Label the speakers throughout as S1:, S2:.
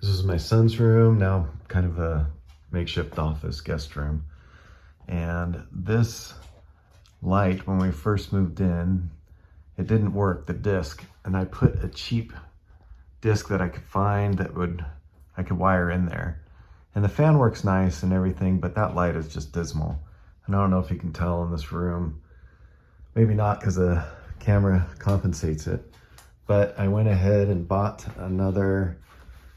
S1: This is my son's room, now kind of a makeshift office guest room. And this light, when we first moved in, it didn't work, the disc. And I put a cheap disc that I could find that I could wire in there. And the fan works nice and everything, but that light is just dismal. And I don't know if you can tell in this room. Maybe not because the camera compensates it. But I went ahead and bought another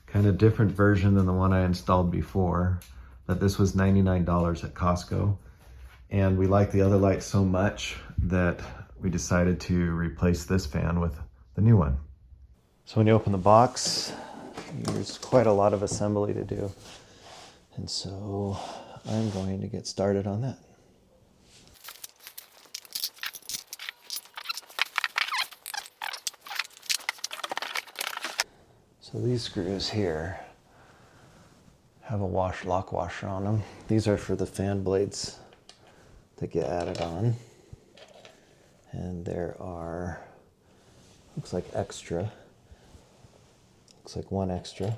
S1: kind of different version than the one I installed before. But this was $99 at Costco. And we liked the other light so much that we decided to replace this fan with the new one. So when you open the box, there's quite a lot of assembly to do. And so I'm going to get started on that. So these screws here have a lock washer on them. These are for the fan blades that get added on. And there are, looks like extra. Looks like one extra.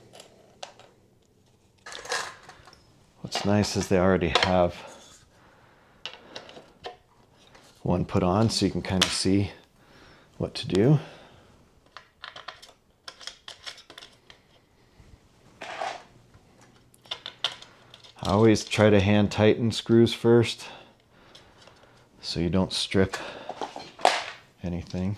S1: What's nice is they already have one put on so you can kind of see what to do. I always try to hand tighten screws first so you don't strip anything.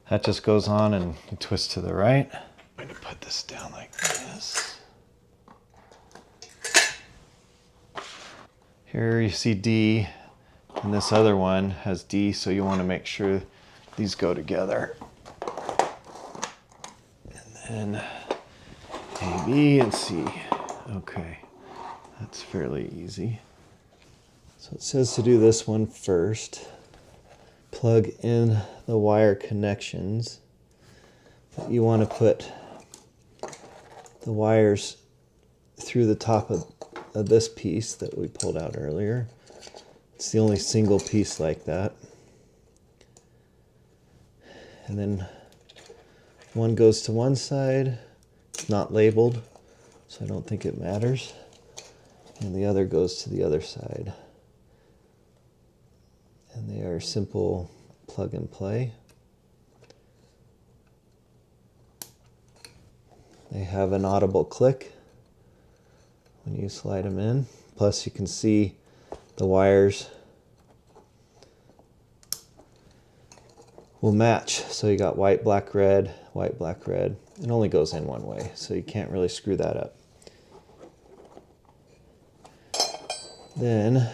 S1: That just goes on and you twist to the right. I'm going to put this down like this. Here you see D, and this other one has D, so you want to make sure these go together. And then A, B, and C. Okay, that's fairly easy. So it says to do this one first. Plug in the wire connections. But you want to put the wires through the top of this piece that we pulled out earlier. It's the only single piece like that. And then one goes to one side. It's not labeled, so I don't think it matters. And the other goes to the other side. And they are simple plug and play. They have an audible click when you slide them in. Plus you can see the wires will match. So you got white, black, red, white, black, red. It only goes in one way, so you can't really screw that up. Then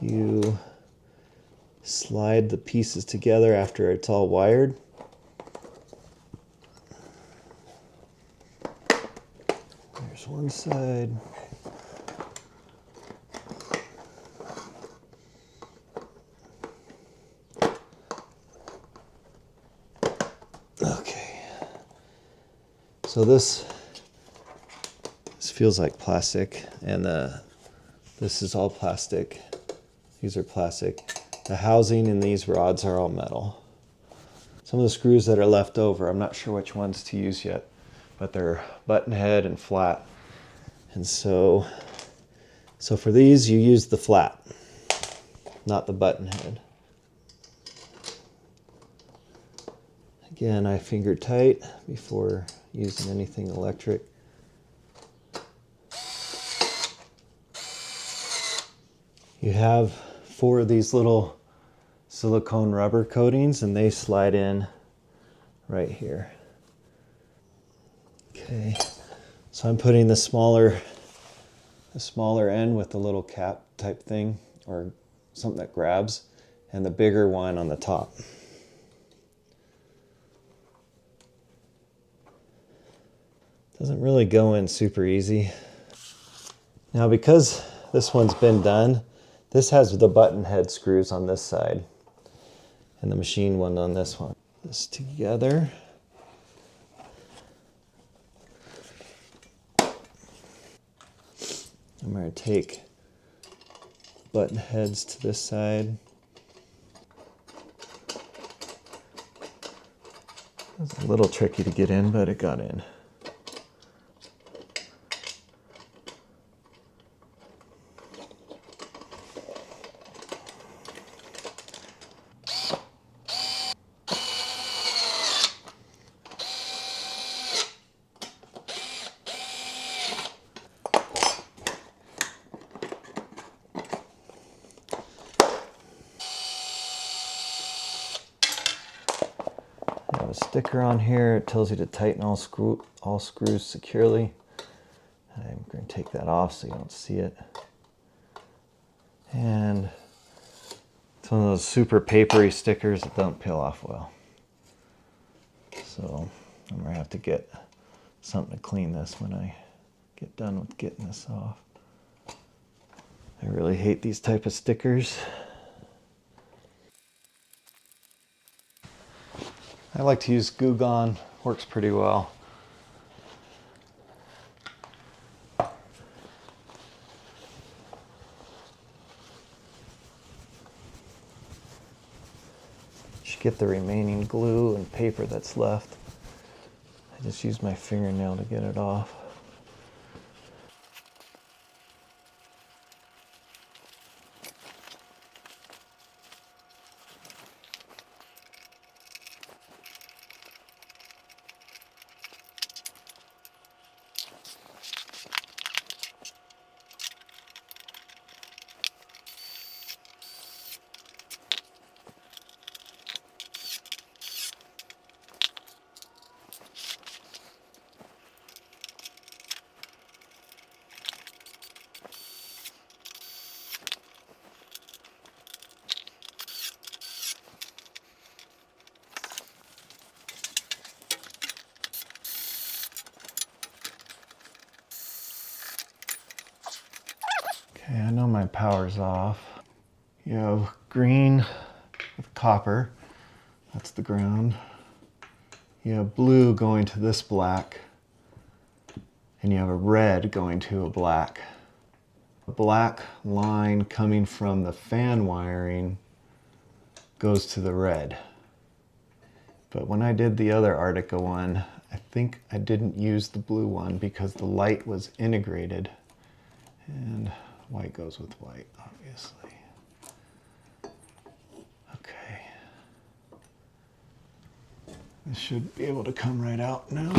S1: you slide the pieces together after it's all wired. There's one side. Okay. So this feels like plastic, and this is all plastic. These are plastic. The housing in these rods are all metal. Some of the screws that are left over, I'm not sure which ones to use yet, but they're button head and flat. And so for these, you use the flat, not the button head. Again, I finger tight before using anything electric. You have 4 of these little silicone rubber coatings, and they slide in right here. Okay, so I'm putting the smaller end with the little cap type thing, or something that grabs, and the bigger one on the top. Doesn't really go in super easy. Now because this one's been done, this has the button head screws on this side and the machine one on this one. This together. I'm going to take button heads to this side. It was a little tricky to get in, but it got in. Sticker on here. It tells you to tighten all screws securely. I'm going to take that off so you don't see it. And it's one of those super papery stickers that don't peel off well. So I'm going to have to get something to clean this when I get done with getting this off. I really hate these type of stickers. I like to use Goo Gone, works pretty well. Just get the remaining glue and paper that's left. I just use my fingernail to get it off. Okay, I know my power's off. You have green with copper, that's the ground. You have blue going to this black, and you have a red going to a black. The black line coming from the fan wiring goes to the red. But when I did the other Artika one, I think I didn't use the blue one because the light was integrated. And white goes with white, obviously. Okay. This should be able to come right out now.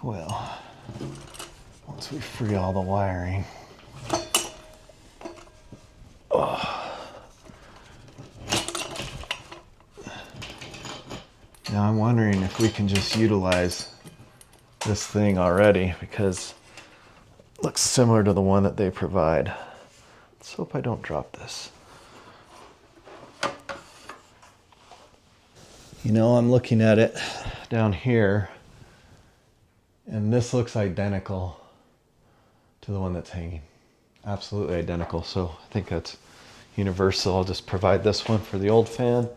S1: Well, once we free all the wiring. Now I'm wondering if we can just utilize this thing already because it looks similar to the one that they provide. Let's hope I don't drop this. You know, I'm looking at it down here and this looks identical to the one that's hanging. Absolutely identical. So I think that's universal. I'll just provide this one for the old fan.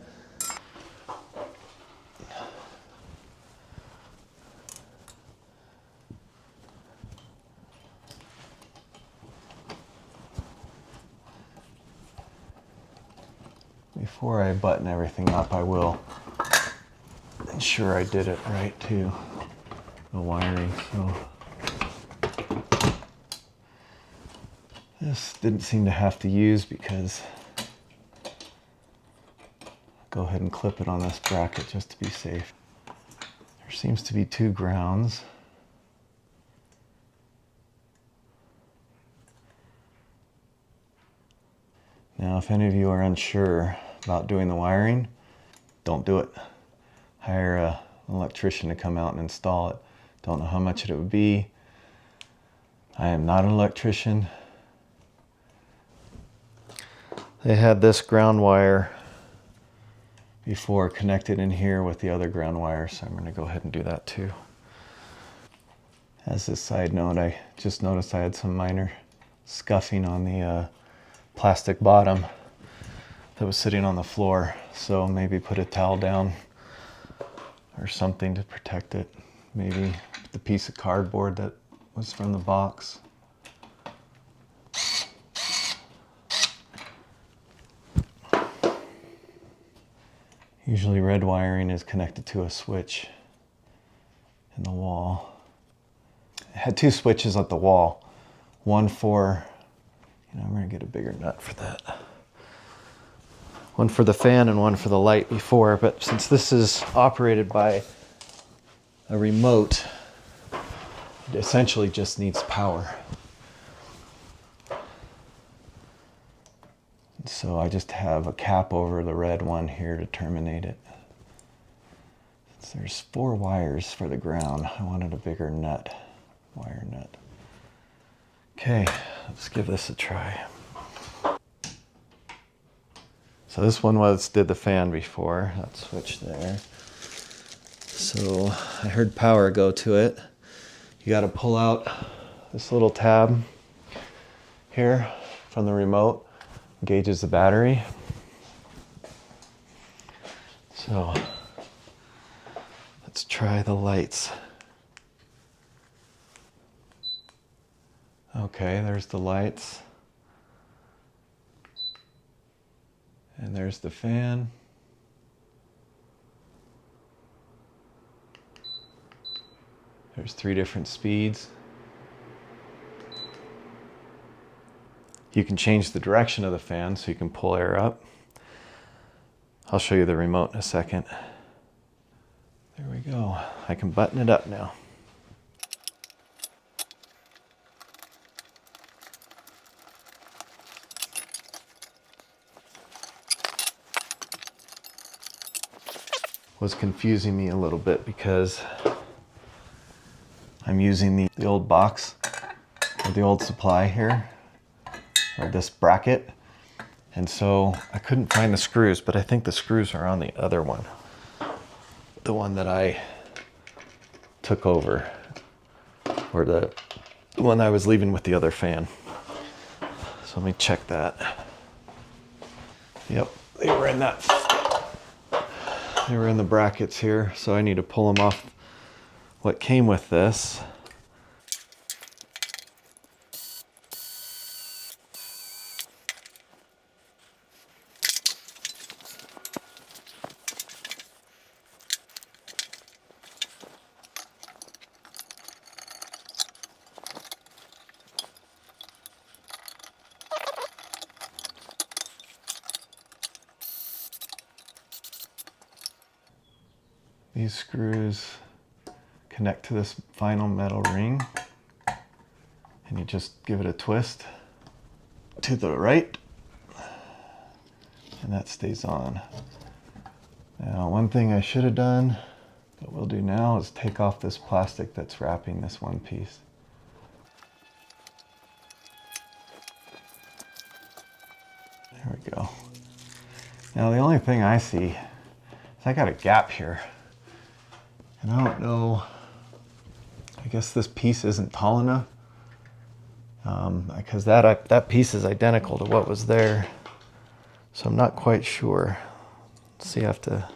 S1: Before I button everything up, I will ensure I did it right too, the wiring. So this didn't seem to have to use because I'll go ahead and clip it on this bracket just to be safe. There seems to be two grounds. Now, if any of you are unsure about doing the wiring, don't do it. Hire an electrician to come out and install it. Don't know how much it would be. I am not an electrician. They had this ground wire before connected in here with the other ground wire, so I'm going to go ahead and do that too. As a side note, I just noticed I had some minor scuffing on the plastic bottom that was sitting on the floor, so maybe put a towel down or something to protect it. maybe the piece of cardboard that was from the box. Usually red wiring is connected to a switch in the wall. It had two switches at the wall. One for, I'm gonna get a bigger nut for that. One for the fan and one for the light before, but since this is operated by a remote, it essentially just needs power. So I just have a cap over the red one here to terminate it. So there's 4 wires for the ground. I wanted a bigger nut, wire nut. Okay, let's give this a try. So this one did the fan before, that switch there. So I heard power go to it. You got to pull out this little tab here from the remote. Gauges the battery. So let's try the lights. Okay, there's the lights. And there's the fan. There's 3 different speeds. You can change the direction of the fan so you can pull air up. I'll show you the remote in a second. There we go. I can button it up now. Was confusing me a little bit because I'm using the old box or the old supply here, or this bracket, and so I couldn't find the screws, but I think the screws are on the other one, the one that I took over, or the one I was leaving with the other fan. So let me check that. Yep, they were in the brackets here, so I need to pull them off what came with this. These screws connect to this final metal ring, and you just give it a twist to the right, and that stays on. Now, one thing I should have done, that we'll do now, is take off this plastic that's wrapping this one piece. There we go. Now, the only thing I see is I got a gap here. And I don't know, I guess this piece isn't tall enough, because that piece is identical to what was there. So I'm not quite sure. See, I have to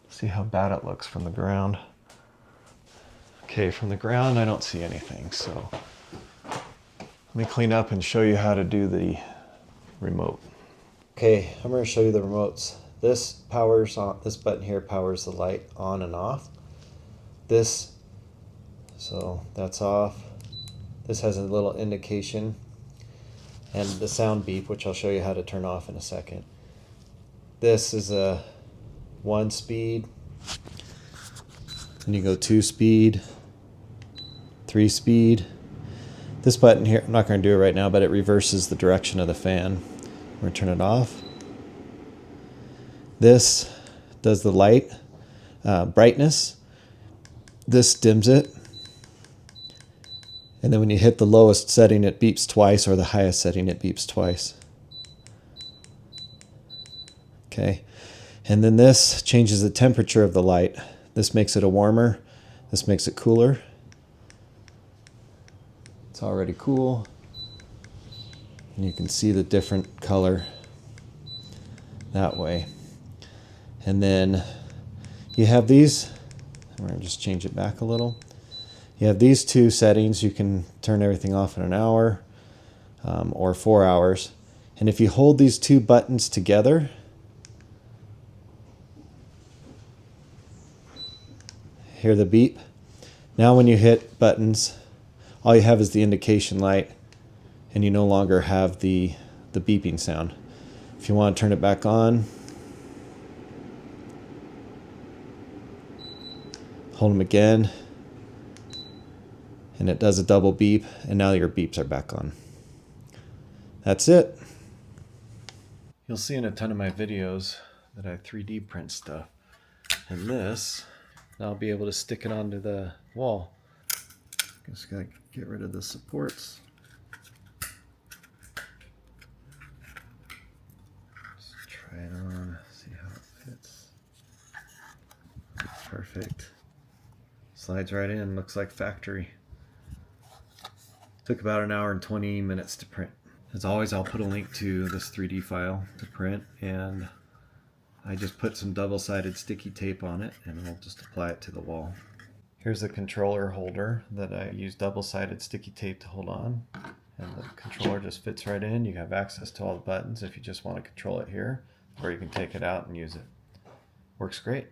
S1: see how bad it looks from the ground. Okay, from the ground I don't see anything, so let me clean up and show you how to do the remote. Okay, I'm going to show you the remotes. This powers on, this button here powers the light on and off. This, so that's off. This has a little indication and the sound beep, which I'll show you how to turn off in a second. This is a 1 speed, and you go 2 speed, 3 speed. This button here, I'm not going to do it right now, but it reverses the direction of the fan. We're going to turn it off. This does the light brightness. This dims it, and then when you hit the lowest setting it beeps twice, or the highest setting it beeps twice. Okay, and then this changes the temperature of the light. This makes it a warmer, this makes it cooler. It's already cool, and you can see the different color that way. And then you have these
S2: We're going to just change it back a little. You have these two settings. You can turn everything off in an hour or 4 hours. And if you hold these two buttons together, hear the beep. Now when you hit buttons, all you have is the indication light, and you no longer have the beeping sound. If you want to turn it back on, hold them again, and it does a double beep, and now your beeps are back on. That's it.
S1: You'll see in a ton of my videos that I 3D print stuff. And this, I'll be able to stick it onto the wall. Just gotta get rid of the supports. Just try it on, see how it fits. Perfect. Slides right in, looks like factory. Took about 1 hour and 20 minutes to print. As always, I'll put a link to this 3D file to print, and I just put some double-sided sticky tape on it, and I'll just apply it to the wall. Here's the controller holder that I use double-sided sticky tape to hold on, and the controller just fits right in. You have access to all the buttons if you just want to control it here, or you can take it out and use it. Works great.